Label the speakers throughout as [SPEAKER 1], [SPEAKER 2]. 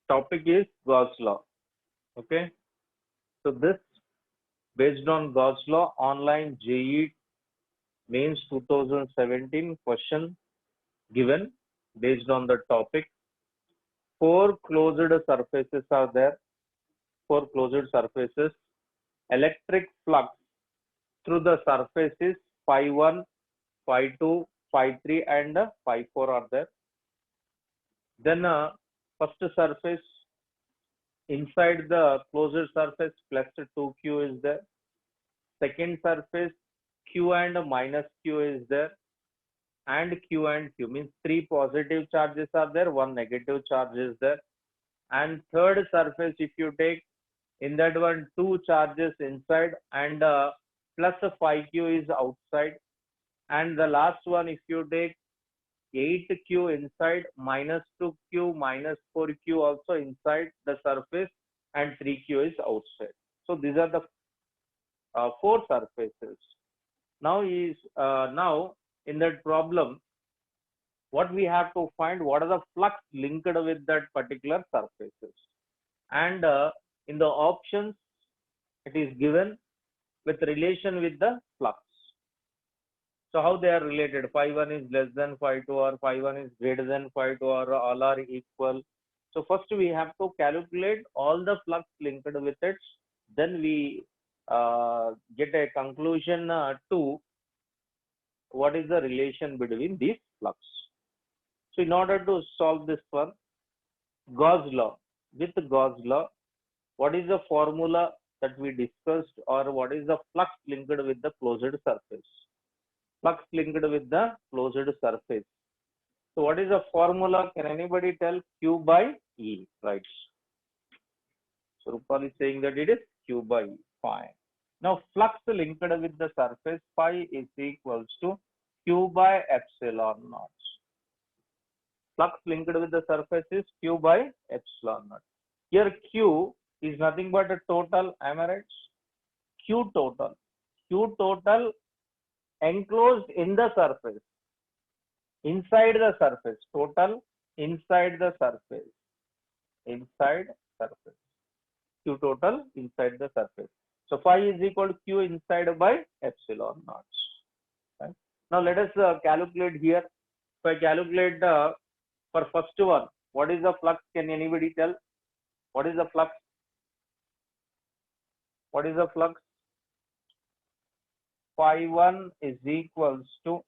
[SPEAKER 1] Topic is Gauss law. Okay. So this based on Gauss law online JEE means 2017 question given based on the topic. Four closed surfaces are there. Four closed surfaces. Electric flux through the surfaces phi 1, phi 2, phi 3 and phi 4 are there. Then first surface inside the closed surface plus 2q is there. Second surface q and minus q is there, and q and q means three positive charges are there, one negative charge is there. And third surface, if you take in that one two charges inside and plus phi q is outside. And the last one, if you take 8q inside, minus 2q, minus 4q also inside the surface, and 3q is outside. So these are the four surfaces. Now in that problem, what we have to find, what are the flux linked with that particular surfaces. And in the options, it is given with relation with the flux. So how they are related? Phi 1 is less than phi 2, or phi 1 is greater than phi 2, or all are equal. So first we have to calculate all the flux linked with it. Then we get a conclusion to what is the relation between these flux. So in order to solve this one, Gauss law. With Gauss law, what is the formula that we discussed, or what is the flux linked with the closed surface? Flux linked with the closed surface. So what is the formula? Can anybody tell? Q by E, right? So Rupal is saying that it is Q by E. Fine. Now flux linked with the surface phi is equals to Q by epsilon naught. Flux linked with the surface is Q by epsilon naught. Here Q is nothing but a total, am I right? Q total. Q total enclosed in the surface, inside the surface, total inside the surface, inside surface, Q total inside the surface. So phi is equal to Q inside by epsilon naught. Right? Now let us calculate here. If I calculate for first one, what is the flux? Can anybody tell? What is the flux? What is the flux? Phi 1 is equals to,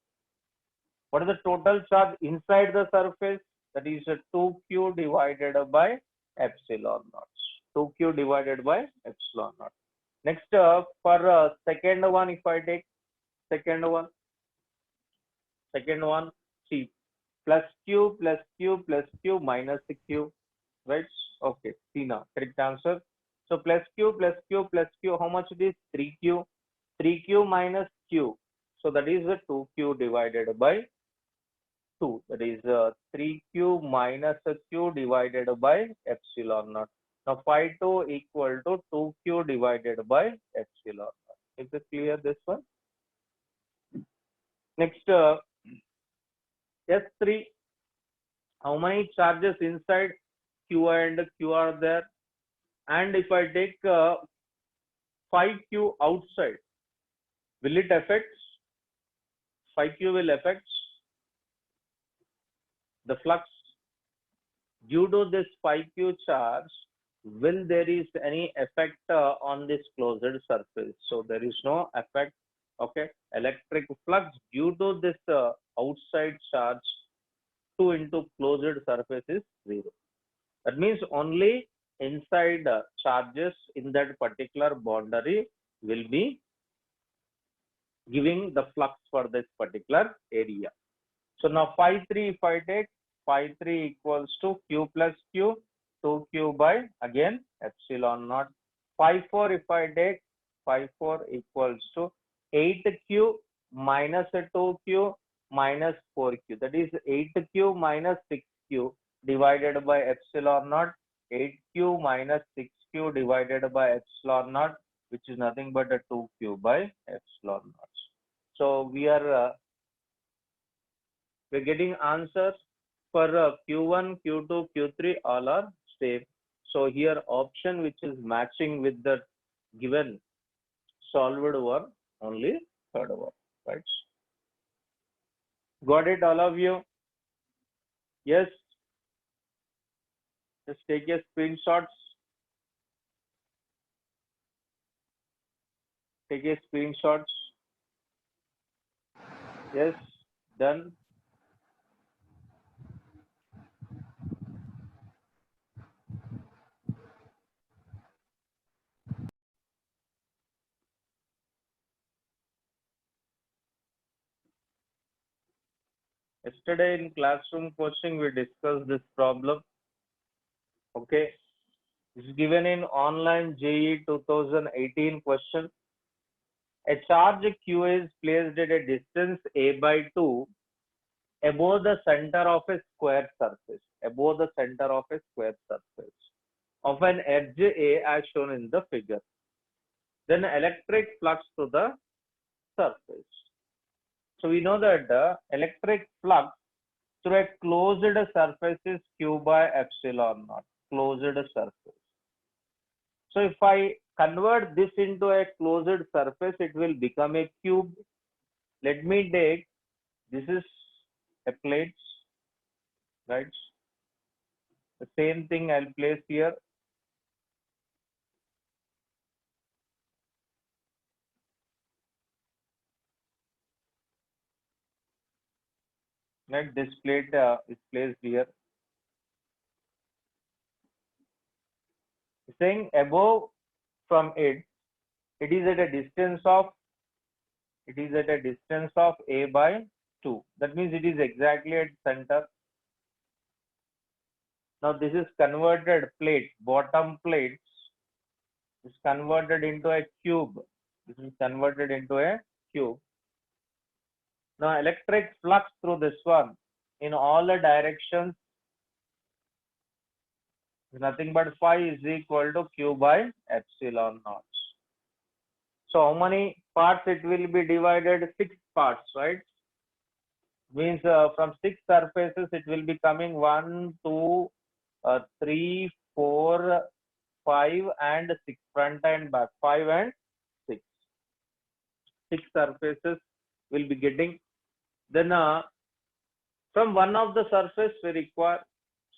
[SPEAKER 1] what is the total charge inside the surface? That is 2q divided by epsilon naught. 2q divided by epsilon naught. Next, for second one, if I take second one, see, plus q plus q plus q minus q, right? Okay, see now, correct answer. So plus q plus q plus q, how much it is? 3q. 3q minus q, so that is 2q divided by 2, that is 3q minus q divided by epsilon naught. Now phi 2 equal to 2q divided by epsilon naught. Is it clear, this one? Next, S3, how many charges inside q and q are there? And if I take phi q outside, will it affect? Phi q will affect the flux. Due to this phi q charge, will there is any effect on this closed surface? So there is no effect. Okay, electric flux due to this outside charge 2 into closed surface is 0. That means only inside charges in that particular boundary will be giving the flux for this particular area. So now phi 3, if I take phi 3 equals to q plus q, 2q by again epsilon naught. Phi 4, if I take phi 4 equals to 8q minus 2q minus 4q, that is 8q minus 6q divided by epsilon naught. 8q minus 6q divided by epsilon naught, which is nothing but a 2q by epsilon naught. So we're getting answers for Q1, Q2, Q3, all are same. So here option which is matching with the given solved one, only third one, right? Got it, all of you? Yes. Just take your screenshots. Take your screenshots. Yes, done. Yesterday in classroom coaching, we discussed this problem. Okay. It's given in online JEE 2018 question. A charge Q is placed at a distance a by 2 above the center of a square surface. Above the center of a square surface of an edge A as shown in the figure. Then electric flux to the surface. So we know that the electric flux through a closed surface is Q by epsilon naught. Closed surface. So if I convert this into a closed surface, it will become a cube. Let me take, this is a plate, right? The same thing I'll place here. Right, this plate is placed here. Saying above from it, it is at a distance of a by 2. That means it is exactly at center. Now this is converted plate, bottom plates is converted into a cube. This is converted into a cube. Now electric flux through this one in all the directions is nothing but phi is equal to Q by epsilon naught. So how many parts it will be divided? 6 parts, right? Means from 6 surfaces it will be coming 1, 2, 3, 4, 5 and 6, front and back, 5 and 6. 6 surfaces will be getting. Then from one of the surface we require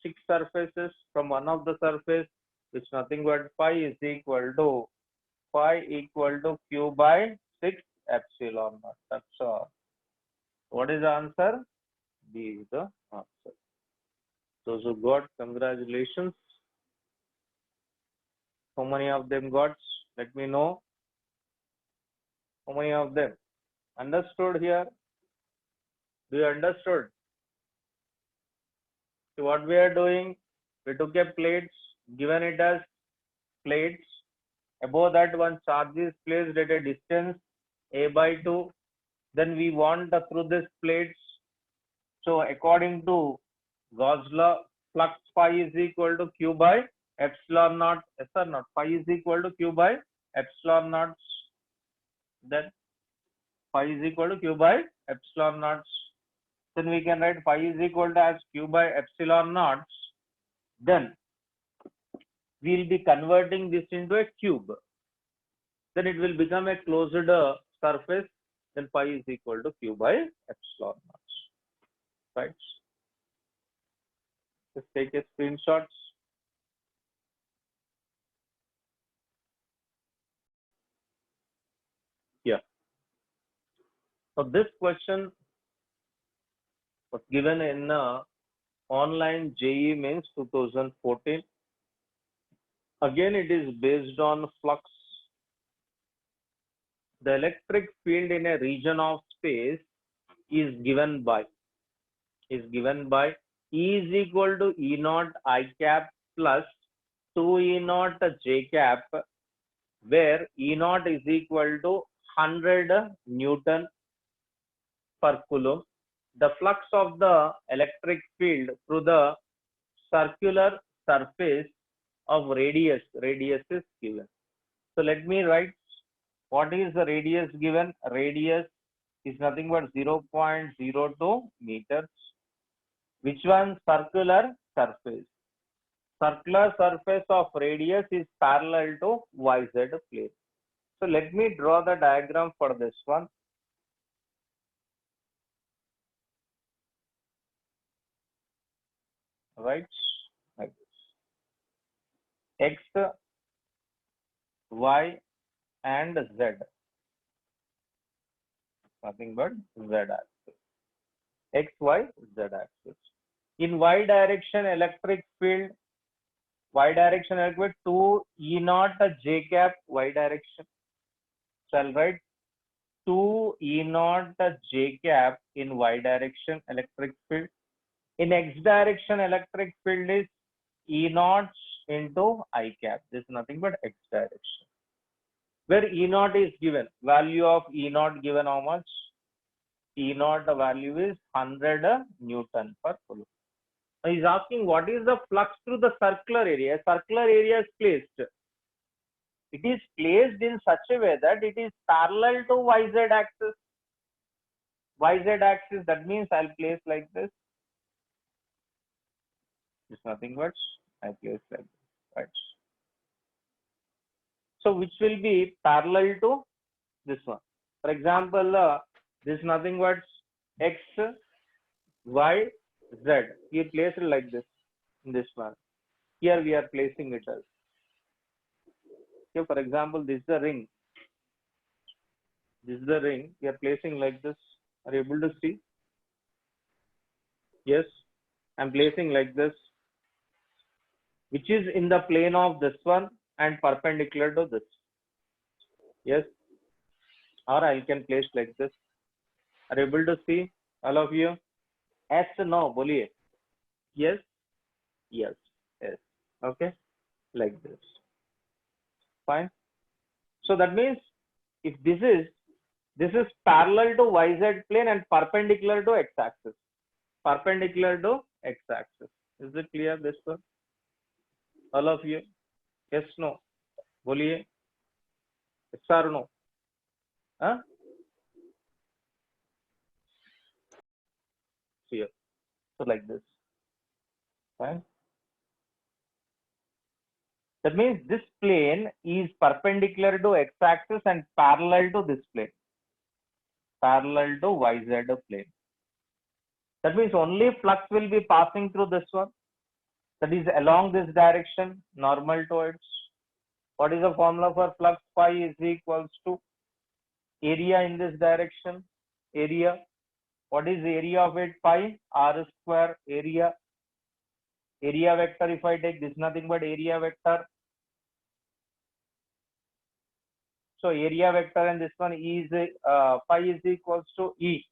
[SPEAKER 1] 6 surfaces from one of the surface, which nothing but phi is equal to Q by 6 epsilon naught. That's all. What is the answer? B is the answer. Those who got, congratulations. How many of them got? Let me know. How many of them understood here? Do you understood? So what we are doing, we took a plates, given it as plates. Above that one charge is placed at a distance a by 2. Then we want through this plates. So according to Gauss law, flux phi is equal to Q by epsilon naught. Yes or not? Phi is equal to Q by epsilon naught. Then phi is equal to Q by epsilon naught. Then we can write phi is equal to as Q by epsilon naught. Then we will be converting this into a cube. Then it will become a closed surface. Then phi is equal to Q by epsilon naught. Right? Just take a screenshot. Yeah. So this question was given in online JEE Mains 2014. Again, it is based on flux. The electric field in a region of space is given by E is equal to E naught I cap plus 2 E naught J cap, where E naught is equal to 100 Newton per coulomb. The flux of the electric field through the circular surface of radius is given. So let me write what is the radius given. Radius is nothing but 0.02 meters. Which one? Circular surface. circular surface of radius is parallel to YZ plane. So let me draw the diagram for this one. Right, like this. X, Y, and Z. Nothing but Z axis. X, Y, Z axis. In Y direction electric field, Y direction electric 2 E naught J cap Y direction. So I'll write 2 E naught J cap in Y direction electric field. In X direction electric field is E naught into I cap. This is nothing but X direction. Where E naught is given, value of E naught given how much? E naught value is 100 Newton per coulomb. Now he's asking what is the flux through the circular area. Circular area is placed. It is placed in such a way that it is parallel to YZ axis. YZ axis, that means I'll place like this. It's nothing but I place like this. Right. So which will be parallel to this one. For example, this is nothing but X, Y, Z. We place it like this in this one. Here we are placing it as. Okay, for example, this is the ring. This is the ring. We are placing like this. Are you able to see? Yes. I'm placing like this, which is in the plane of this one and perpendicular to this. Yes. Or I can place like this. Are you able to see, all of you? Yes, no, boliye. Yes, yes, yes. Okay, like this. Fine. So that means if this is parallel to YZ plane and perpendicular to X axis. Perpendicular to X axis. Is it clear this one? All of you? Yes, no. Boliye. Yes or no? Huh? Here. So like this. Fine. That means this plane is perpendicular to X axis and parallel to this plane. Parallel to YZ plane. That means only flux will be passing through this one. That is along this direction, normal to it. What is the formula for flux? Phi is equals to area in this direction. Area. What is the area of it? Pi r square area. Area vector, if I take this, nothing but area vector. So area vector and this one is phi is equals to E.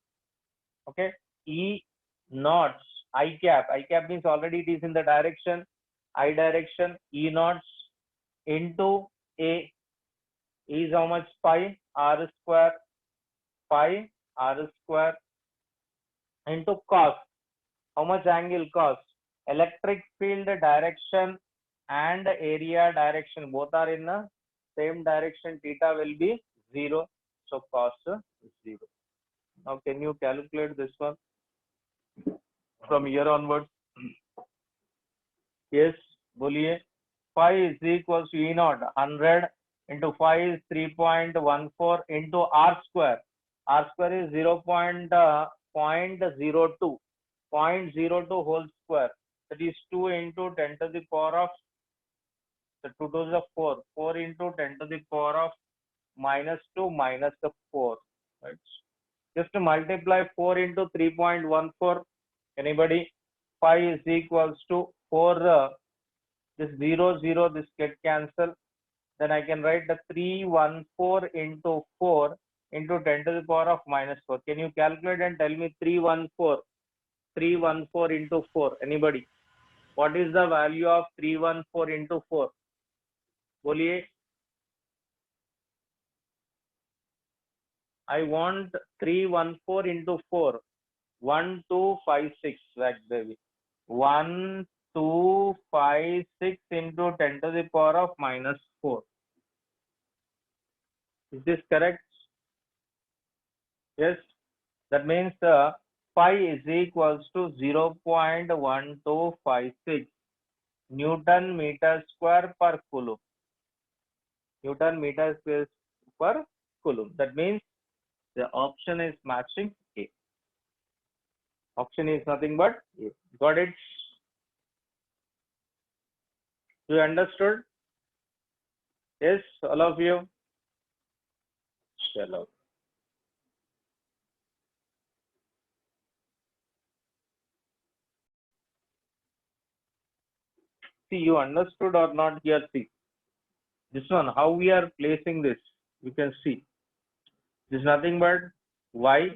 [SPEAKER 1] Okay. E naught I cap. I cap means already it is in the direction. I direction. E naught into A is how much? Pi r square. Pi r square into cos. How much angle? Cos. Electric field direction and area direction both are in the same direction. Theta will be 0. So cos 0. Now can you calculate this one from here onwards? Yes, boliye. Phi is equals to E naught 100 into phi is 3.14 into r square. R square is 0.02. 0.02 whole square. That is 2 into 10 to the power of the 2 to the 4. 4 into 10 to the power of minus 2 minus the 4. Right. Just to multiply 4 into 3.14. Anybody? Phi is equals to 4. This 0, 0, this get cancelled. Then I can write the 314 into 4 into 10 to the power of minus 4. Can you calculate and tell me 314? 314 into 4. Anybody? What is the value of 314 into 4? Boliye. I want 314 into 4. 1256. Right, baby. 1256 into 10 to the power of minus 4. Is this correct? Yes. That means phi is equals to 0.1256 Newton meter square per coulomb. Newton meter square per coulomb. That means the option is matching A. Option is nothing but A. Got it? You understood? Yes, all of you? Chalo. See, you understood or not here? See, this one, how we are placing this, you can see. This is nothing but Y,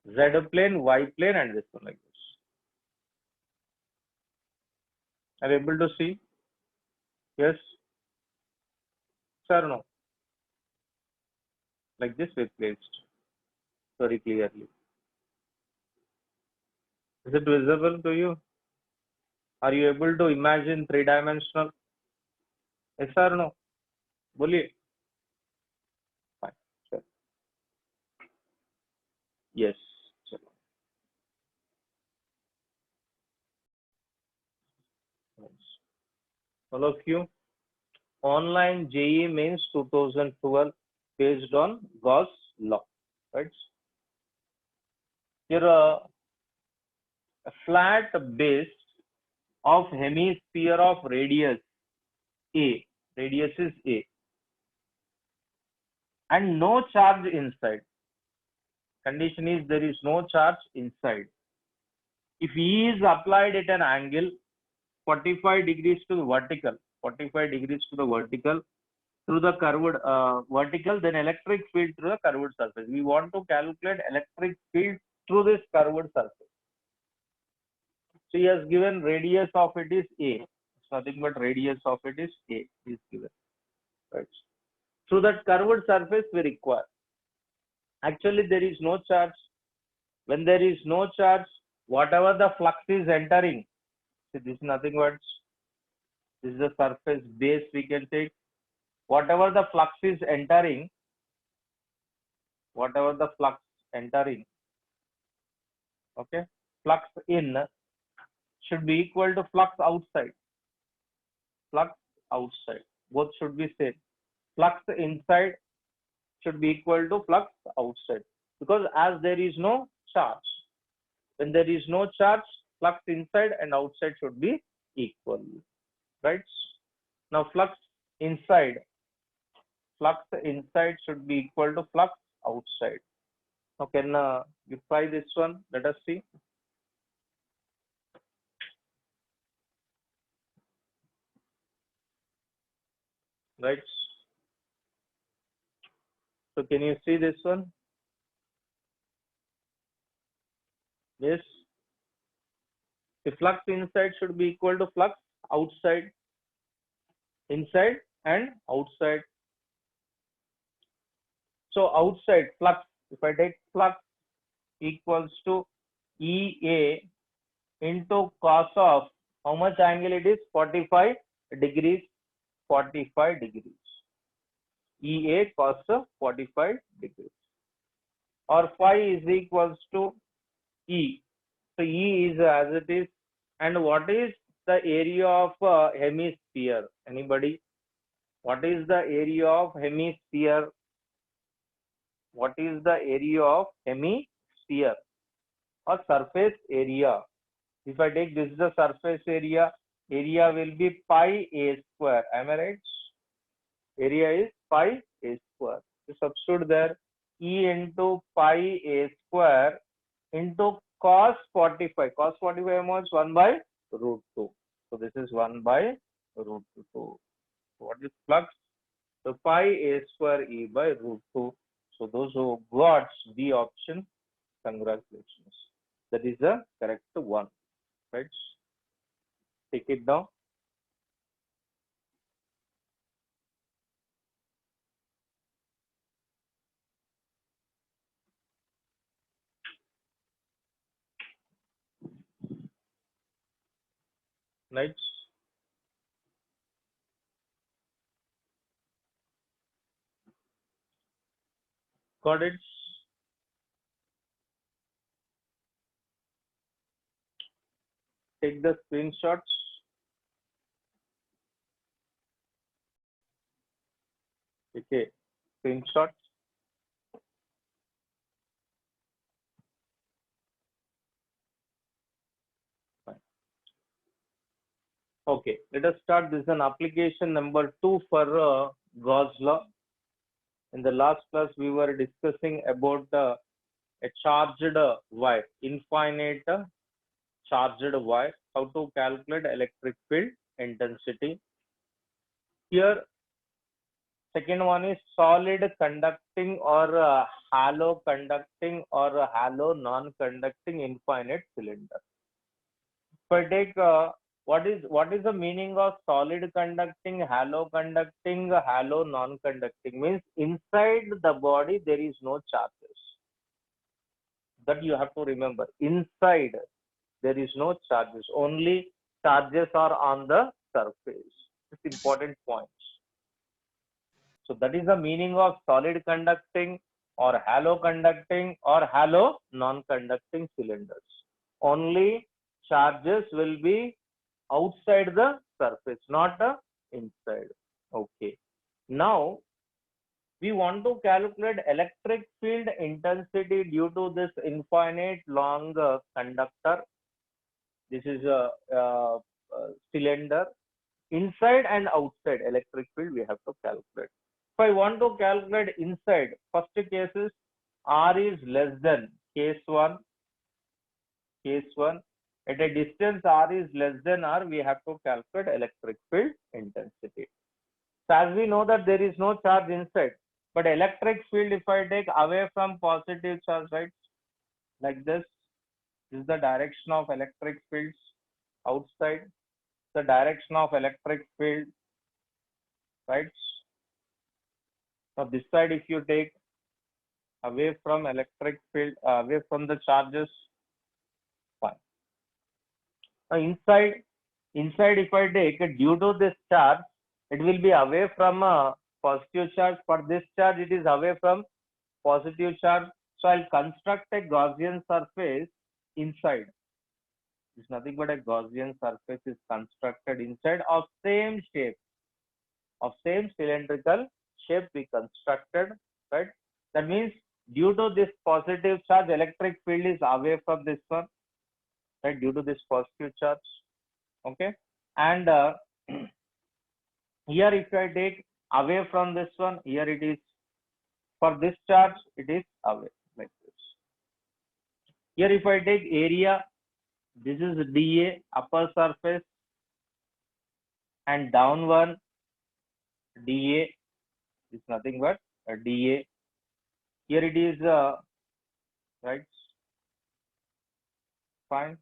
[SPEAKER 1] Z plane, Y plane, and this one like this. Are you able to see? Yes? Sir, no? Like this we placed very clearly. Is it visible to you? Are you able to imagine three-dimensional? Yes or no? बोलिए. Fine. Sure. Yes. चलो. All of you. Online JEE means 2012 based on Gauss law. Right? Here a flat base of hemisphere of radius A. Radius is A. And no charge inside. Condition is there is no charge inside. If E is applied at an angle 45 degrees to the vertical, 45 degrees to the vertical through the curved vertical, then electric field through the curved surface. We want to calculate electric field through this curved surface. So he has given radius of it is A. It's nothing but radius of it is A is given. Right. Through that curved surface we require. Actually, there is no charge. When there is no charge, whatever the flux is entering, see, this is nothing but this is the surface base we can take. Whatever the flux is entering, whatever the flux entering, okay, flux in should be equal to flux outside. Flux outside. Both should be same. Flux inside should be equal to flux outside. Because as there is no charge. When there is no charge, flux inside and outside should be equal. Right? Now flux inside should be equal to flux outside. Now can you try this one? Let us see. Right? So can you see this one? Yes. The flux inside should be equal to flux outside. Inside and outside. So outside flux, if I take flux equals to EA into cos of how much angle it is? 45 degrees. 45 degrees. EA cos of 45 degrees. Or phi is equals to E. So E is as it is. And what is the area of hemisphere? Anybody? What is the area of hemisphere? What is the area of hemisphere or surface area? If I take this is the surface area, area will be pi a square. Am I right? Area is pi a square. So substitute there E into pi a square into cos 45. Cos 45 was 1 by root 2. So this is 1 by root 2. What is flux? So pi a square E by root 2. So those who got the option, congratulations. That is the correct one. Right? Take it down. Right? Got it? take the screenshots. Okay, screenshots. Okay, let us start. This is an application number 2 for Gauss law. In the last class, we were discussing about a charged wire, infinite charged wire, how to calculate electric field intensity. Here, second one is solid conducting or hollow conducting or hollow non-conducting infinite cylinder. If I take what is the meaning of solid conducting, hollow conducting, hollow non-conducting? Means inside the body there is no charges. That you have to remember. Inside there is no charges. Only charges are on the surface. It's important point. So that is the meaning of solid conducting or hollow conducting or hollow non-conducting cylinders. Only charges will be outside the surface, not inside. Okay. Now we want to calculate electric field intensity due to this infinite long conductor. This is a cylinder. Inside and outside electric field we have to calculate. If I want to calculate inside, first case is R is less than case 1. At a distance R is less than R, we have to calculate electric field intensity. So as we know that there is no charge inside, but electric field, if I take away from positive charge, right, like this is the direction of electric fields outside, the direction of electric field, right? Now this side, if you take away from electric field, away from the charges, fine. Now inside if I take due to this charge, it will be away from a positive charge. For this charge, it is away from positive charge. So I'll construct a Gaussian surface inside. It's nothing but a Gaussian surface is constructed inside of same shape, of same cylindrical shape we constructed, right? That means due to this positive charge, electric field is away from this one, right? Due to this positive charge, okay? And here if I take away from this one, here it is, for this charge, it is away, like this. Here if I take area, this is dA, upper surface, and down one, dA is nothing but dA. Here it is, right? Fine.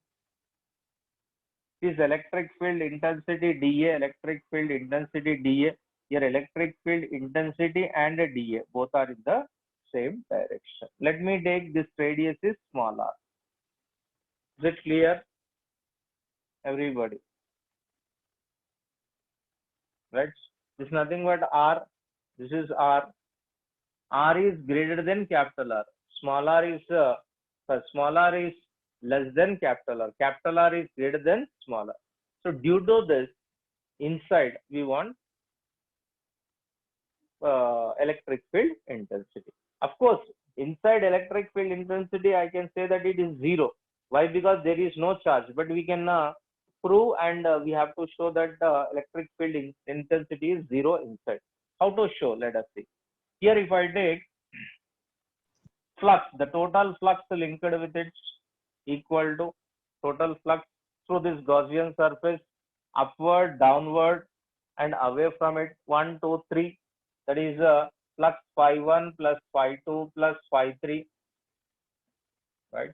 [SPEAKER 1] This electric field intensity dA, electric field intensity dA. Here electric field intensity and dA both are in the same direction. Let me take this radius is small r. Is it clear, everybody? Right? This is nothing but r. This is r. R is greater than capital R. Small r is less than capital R. Capital R is greater than small r. So due to this, inside we want electric field intensity. Of course, inside electric field intensity, I can say that it is 0. Why? Because there is no charge. But we can prove and we have to show that electric field intensity is 0 inside. How to show? Let us see. Here if I take flux, the total flux linked with it equal to total flux through this Gaussian surface, upward, downward, and away from it, 1, 2, 3. That is flux phi 1 plus phi 2 plus phi 3, right?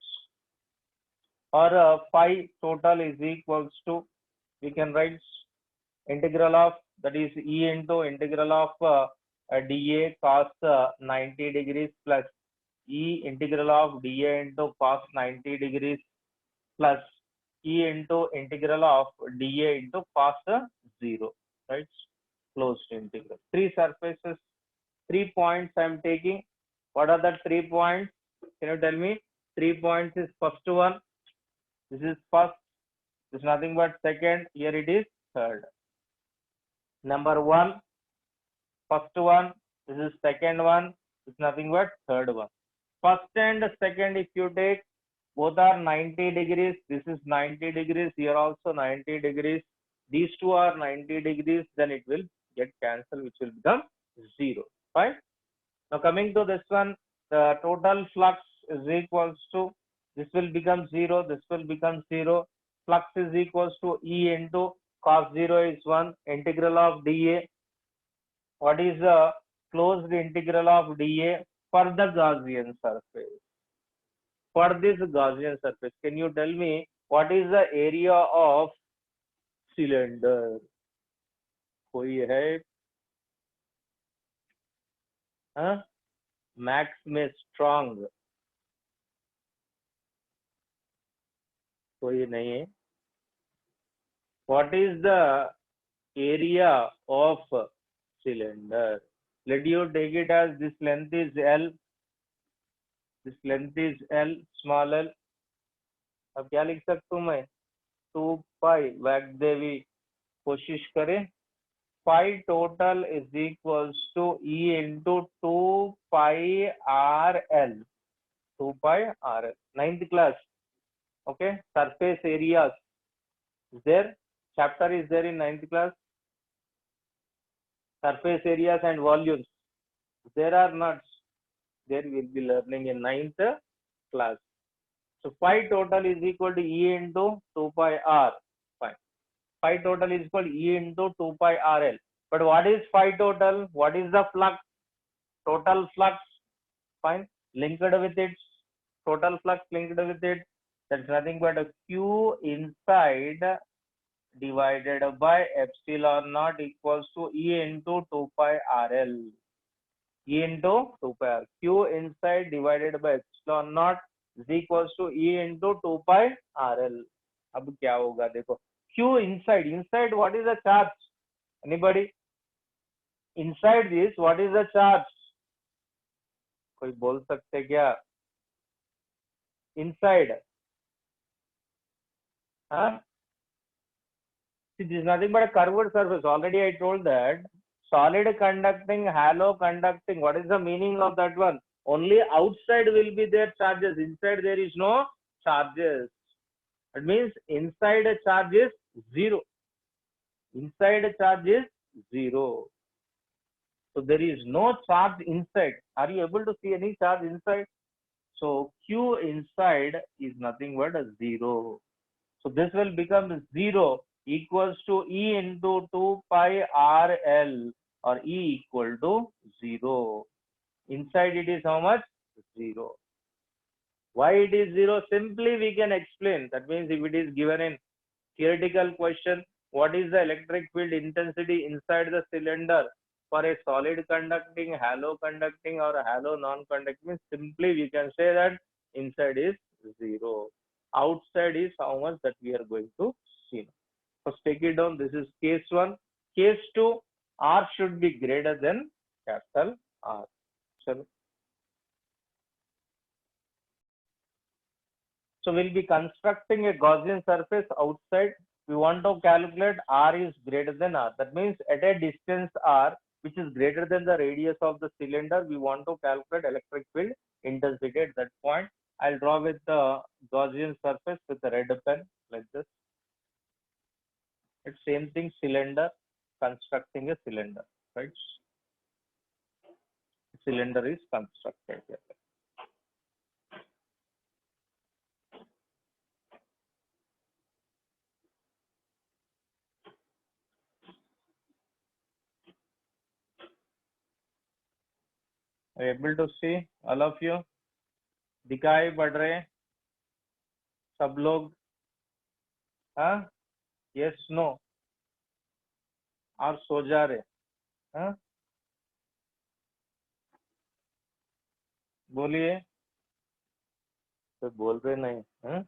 [SPEAKER 1] Or phi total is equals to, we can write integral of, that is E into integral of dA cos 90 degrees plus E integral of dA into cos 90 degrees plus E into integral of dA into cos 0, right? Closed integral. 3 surfaces, 3 points I am taking. What are the 3 points? Can you tell me? 3 points is first one. This is first. This is nothing but second. Here it is third. Number one, first one. This is second one. This is nothing but third one. First and second, if you take, both are 90 degrees. This is 90 degrees. Here also 90 degrees. These two are 90 degrees. Then it will get cancelled, which will become 0. Fine. Now coming to this one, the total flux is equals to, this will become 0. This will become 0. Flux is equals to E into cos 0 is 1. Integral of dA. What is the closed integral of dA for the Gaussian surface? For this Gaussian surface, can you tell me what is the area of cylinder? कोई है? हाँ? Max में strong कोई नहीं है. What is the area of cylinder? Let you take it as this length is L. This length is L, small l. अब क्या लिख सकता हूँ मैं? 2 pi. वाग्देवी कोशिश करें. Phi total is equals to E into 2 pi RL. 2 pi RL. 9th class. Okay. Surface areas. Is there? Chapter is there in 9th class. Surface areas and volumes. There are not. There will be learning in 9th class. So phi total is equal to E into 2 pi R. Fine. Phi total is equal to E into 2 pi RL. But what is phi total? What is the flux? Total flux. Fine. Linked with it. Total flux linked with it. That's nothing but a Q inside divided by epsilon naught equals to E into 2 pi RL. E into 2 pi R. Q inside divided by epsilon naught is equals to E into 2 pi RL. अब क्या होगा देखो. Q inside. Inside what is the charge? Anybody? Inside this what is the charge? कोई बोल सकते क्या? Inside. Huh? See, this is nothing but a curved surface. Already I told that solid conducting, hollow conducting. What is the meaning of that one? Only outside will be there charges. Inside there is no charges. It means inside a charge is 0. Inside a charge is 0. So there is no charge inside. Are you able to see any charge inside? So Q inside is nothing but a 0. So this will become 0 equals to E into 2 pi RL, or E equal to 0. Inside it is how much? 0. Why it is 0? Simply we can explain. That means if it is given in theoretical question, what is the electric field intensity inside the cylinder for a solid conducting, hollow conducting, or a hollow non-conducting? Simply we can say that inside is 0. Outside is how much that we are going to see. First take it down. This is case 1. Case 2, R should be greater than capital R. So we'll be constructing a Gaussian surface outside. We want to calculate R is greater than R. That means at a distance R, which is greater than the radius of the cylinder, we want to calculate electric field intensity at that point. I'll draw with the Gaussian surface with a red pen like this. It's same thing, cylinder, constructing a cylinder, right? Cylinder is constructed here. Are you able to see all of you? दिखाई पड़ रहे सब लोग? हाँ? Yes, no? आप सो जा रहे? हाँ? बोलिए. तो बोल रहे नहीं. हाँ?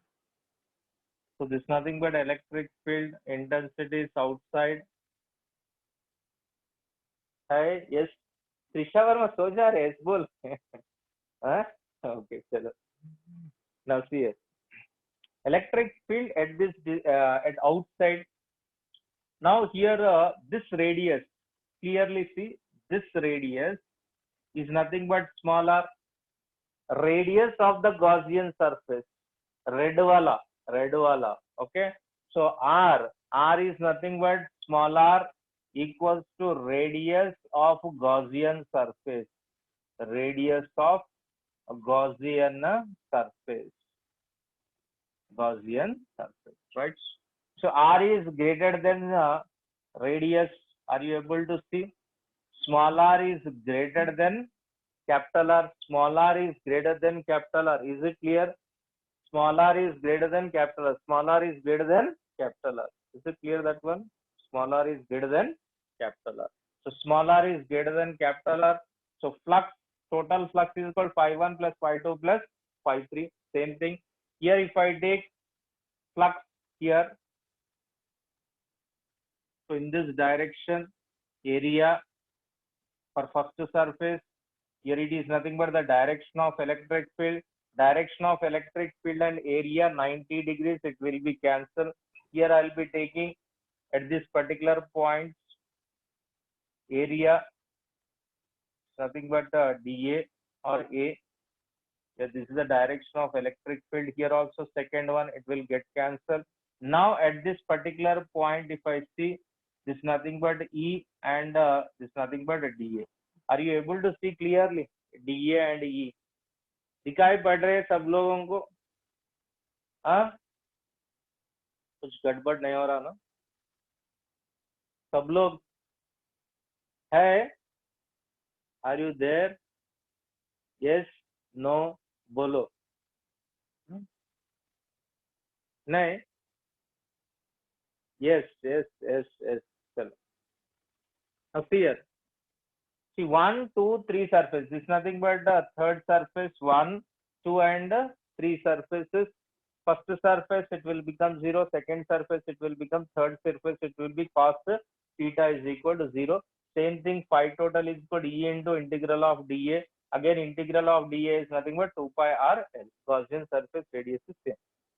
[SPEAKER 1] So this is nothing but electric field intensity is outside. है? Yes. त्रिशा वर्मा सो जा रहे? Yes, बोल. हाँ? Okay, चलो. Now see it. Electric field at this at outside. Now here this radius, clearly see this radius is nothing but small r, radius of the Gaussian surface, red wala, okay. So r is nothing but small r equals to radius of Gaussian surface, radius of Gaussian surface, Gaussian surface, right? So r is greater than radius. Are you able to see? Small r is greater than capital R. Small r is greater than capital R. Is it clear? Small r is greater than capital R. Small r is greater than capital R. Is it clear that one? Small r is greater than capital R. So small r is greater than capital R. So flux, total flux is equal to phi 1 plus phi 2 plus phi 3. Same thing. Here if I take flux here, so in this direction, area for first surface, here it is nothing but the direction of electric field. Direction of electric field and area 90 degrees, it will be cancelled. Here I will be taking at this particular point area nothing but dA or A. Yeah, this is the direction of electric field. Here also second one, it will get cancelled. Now at this particular point, if I see this nothing but E and this nothing but dA. Are you able to see clearly dA and E? दिखाई पड़ रहे हैं सब लोगों को? हाँ, कुछ गड़बड़ नहीं हो रहा ना? सब लोग है? Are you there? Yes, no, बोलो. नहीं? Yes. चलो. Now see here. See 1, 2, 3 surfaces. This is nothing but the third surface. 1, 2, and 3 surfaces. First surface it will become 0. Second surface it will become third surface. It will be cos theta is equal to 0. Same thing. Phi total is equal to E into integral of dA. Again integral of dA is nothing but 2 pi r L. Gaussian surface radius is same.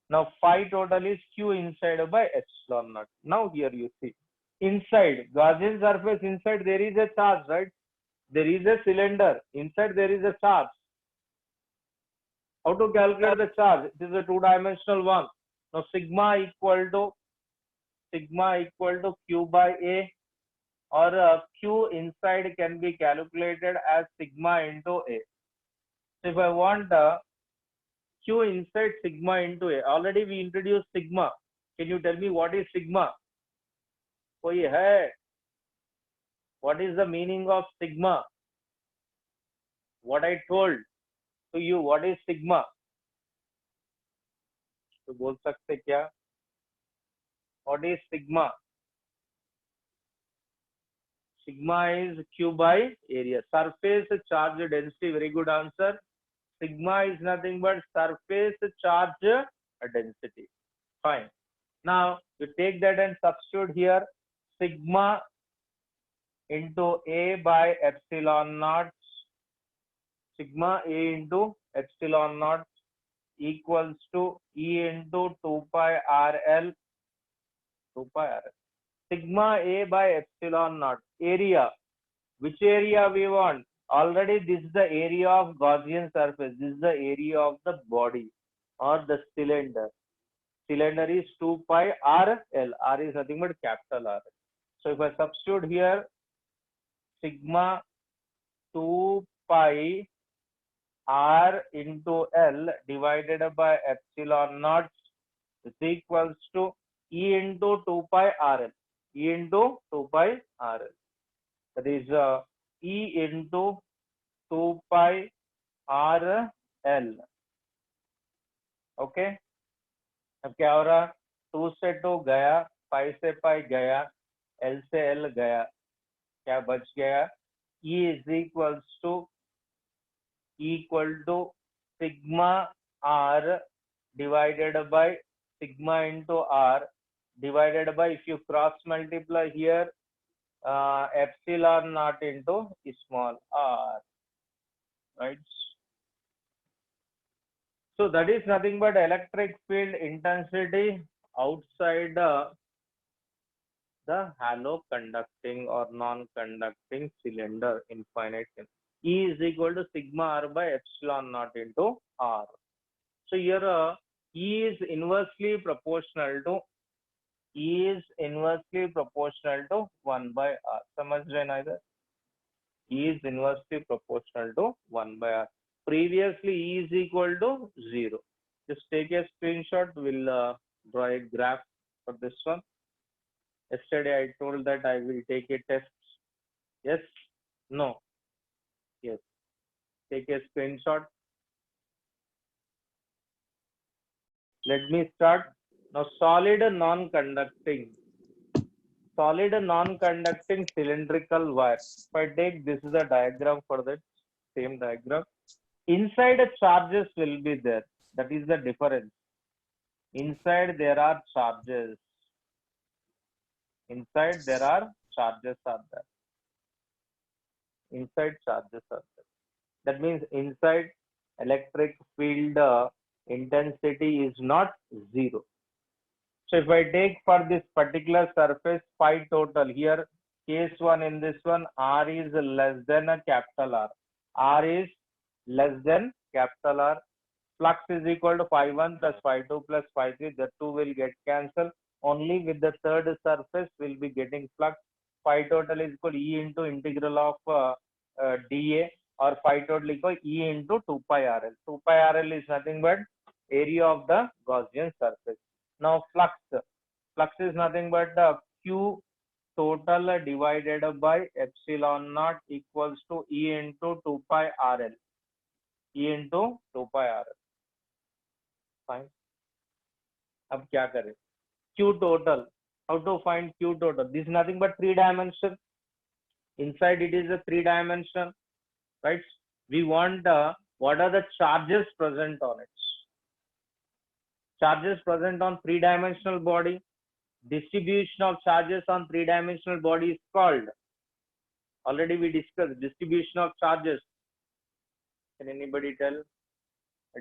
[SPEAKER 1] Now phi total is Q inside by epsilon naught. Now here you see inside Gaussian surface, inside there is a charge, right? There is a cylinder. Inside there is a charge. How to calculate the charge? It is a two-dimensional one. Now sigma equal to Q by A, or Q inside can be calculated as sigma into A. So if I want Q inside sigma into A, already we introduced sigma. Can you tell me what is sigma? कोई है? What is the meaning of sigma? What I told to you, what is sigma? तो बोल सकते क्या? What is sigma? Sigma is Q by area. Surface charge density. Very good answer. Sigma is nothing but surface charge density. Fine. Now you take that and substitute here. Sigma into A by epsilon naught. Sigma A into epsilon naught equals to E into 2 pi RL. 2 pi RL. Sigma A by epsilon naught. Area. Which area we want? Already this is the area of Gaussian surface. This is the area of the body or the cylinder. Cylinder is 2 pi RL. R is nothing but capital R. So if I substitute here, sigma 2 pi R into L divided by epsilon naught is equals to E into 2 pi RL. E into 2 pi RL. That is E into 2 pi RL. Okay. अब क्या हो रहा? 2 से 2 गया, pi से pi गया, L से L गया, क्या बच गया? E is equal to sigma R divided by sigma into R divided by, if you cross multiply here, epsilon naught into small r, right? So that is nothing but electric field intensity outside the hollow conducting or non-conducting cylinder infinite. E is equal to sigma r by epsilon naught into r. So here E is inversely proportional to 1 by r. समझ रहे ना इधर? E is inversely proportional to 1 by r. Previously E is equal to 0. Just take a screenshot. We'll draw a graph for this one. Yesterday I told that I will take a test. Yes? No? Yes. Take a screenshot. Let me start. Now solid non-conducting cylindrical wire. If I take, this is a diagram for that, same diagram. Inside charges will be there. That is the difference. Inside there are charges. Inside charges are there. That means inside electric field intensity is not 0. So if I take for this particular surface phi total, here case 1 in this one, R is less than a capital R. R is less than capital R. Flux is equal to phi 1 plus phi 2 plus phi 3. The 2 will get cancelled. Only with the third surface will be getting flux. Phi total is equal to E into integral of dA, or phi total equal E into 2 pi RL. 2 pi RL is nothing but area of the Gaussian surface. Now flux is nothing but Q total divided by epsilon naught equals to E into 2 pi RL. E into 2 pi RL. Fine. अब क्या करें? Q total. How to find Q total? This is nothing but 3 dimension. Inside it is a 3 dimension, right? We want what are the charges present on it? Charges present on 3-dimensional body. Distribution of charges on 3-dimensional body is called. Already we discussed distribution of charges. Can anybody tell?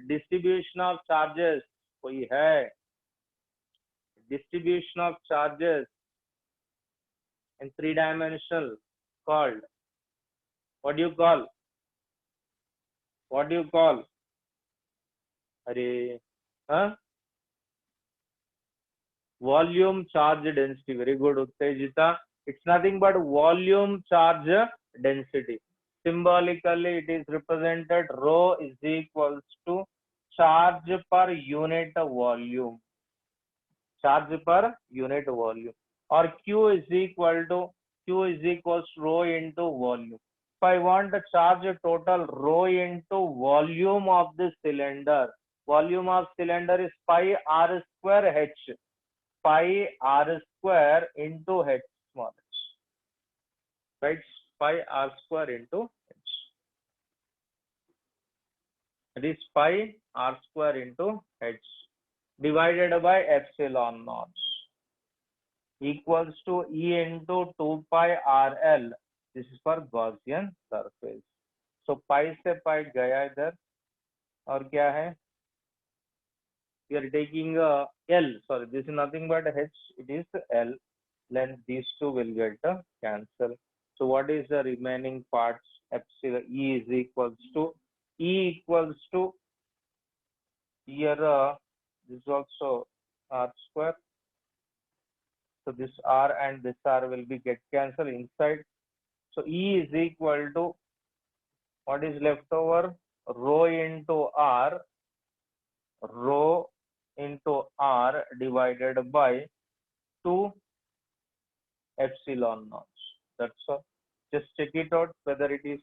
[SPEAKER 1] Distribution of charges. कोई है? Distribution of charges in 3-dimensional called. What do you call? Arey, huh? Volume charge density. Very good, Uttejita. It's nothing but volume charge density. Symbolically, it is represented rho is equals to charge per unit volume. Charge per unit volume. Or Q is equals to rho into volume. If I want the charge total rho into volume of the cylinder, volume of cylinder is pi r square h. Pi r square into h small h, right? Pi r square into h. It is pi r square into h divided by epsilon naught equals to E into 2 pi RL. This is for Gaussian surface. So pi से pi गया इधर और क्या है? We are taking L. Sorry, this is nothing but H. It is L. Then these two will get cancelled. So what is the remaining parts? Epsilon E is equals to here. This is also R square. So this R and this R will be get cancelled inside. So E is equal to what is left over? Rho into R. Rho into R divided by 2 epsilon naught. That's all. Just check it out whether it is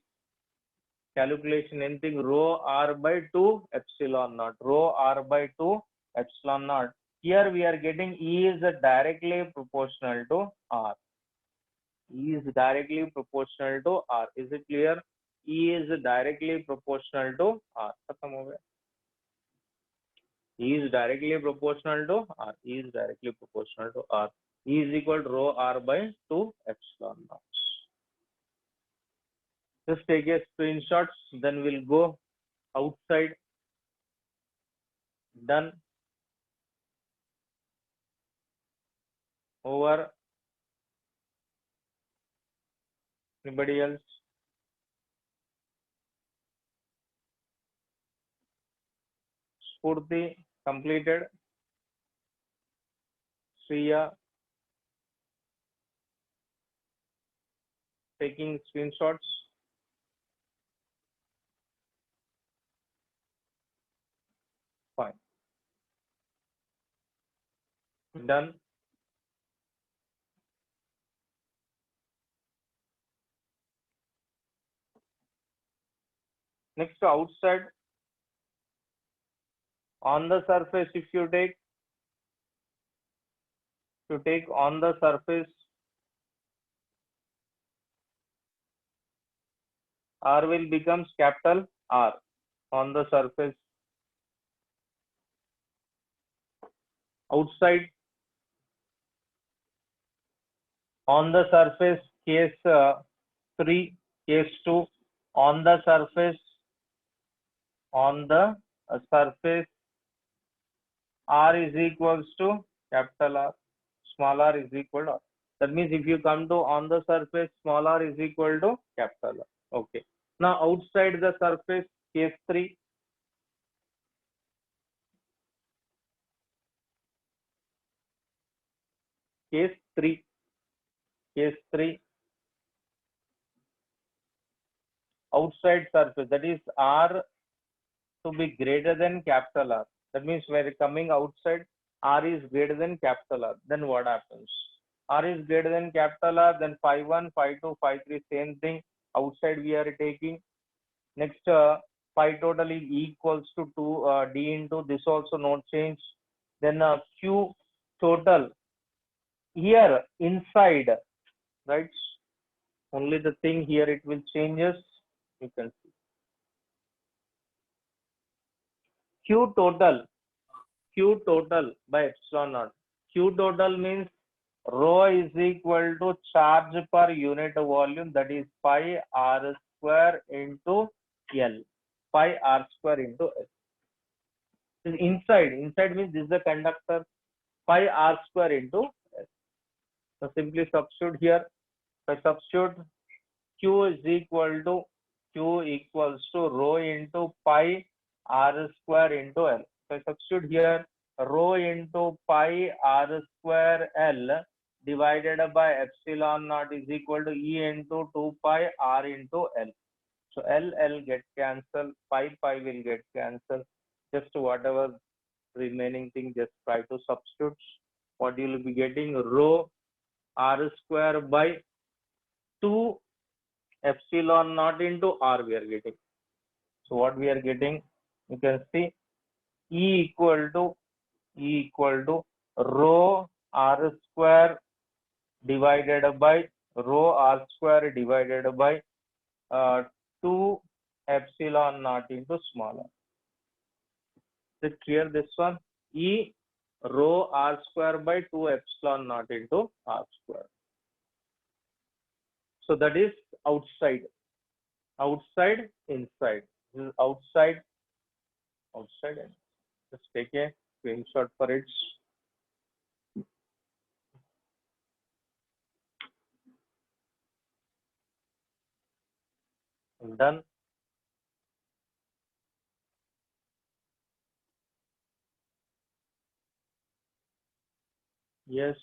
[SPEAKER 1] calculation anything. Rho R by 2 epsilon naught. Rho R by 2 epsilon naught. Here we are getting E is directly proportional to R. E is directly proportional to R. Is it clear? E is directly proportional to R. खत्म हो गया. E is directly proportional to R. E is directly proportional to R. E is equal to rho R by 2 epsilon naught. Just take a screenshot, then we'll go outside. Done. over anybody else? Spurti completed. Shriya taking screenshots. Fine. Done. Next, outside on the surface, if you take on the surface, R will becomes capital R on the surface. Outside on the surface, case 3, case 2, on the surface, R is equals to capital R, small r is equal to R. That means if you come to on the surface, small r is equal to capital R. Okay. Now outside the surface, case 3. Case 3. Outside surface, that is R to be greater than capital R. That means when coming outside, R is greater than capital R. Then what happens? R is greater than capital R, then phi 1, phi 2, phi 3, same thing. Outside we are taking. Next, phi total is equals to 2 D into this also no change. Then Q total here inside, right? Only the thing here it will changes. You can see Q total by epsilon naught. Q total means rho is equal to charge per unit volume, that is pi r square into L. Pi r square into L. This inside means this is the conductor, pi r square into L. So simply substitute here. If I substitute, Q equals to rho into pi r square into L. So I substitute here rho into pi r square L divided by epsilon naught is equal to E into 2 pi r into L. So L get cancelled, pi will get cancelled. Just whatever remaining thing, just try to substitute. What you will be getting, rho r square by 2 epsilon naught into R we are getting. So what we are getting, you can see E equal to rho r square divided by 2 epsilon naught into small r. Is it clear this one? E rho r square by 2 epsilon naught into r square. So that is outside, inside. This is outside, and just take a screenshot for it. Done. Yes.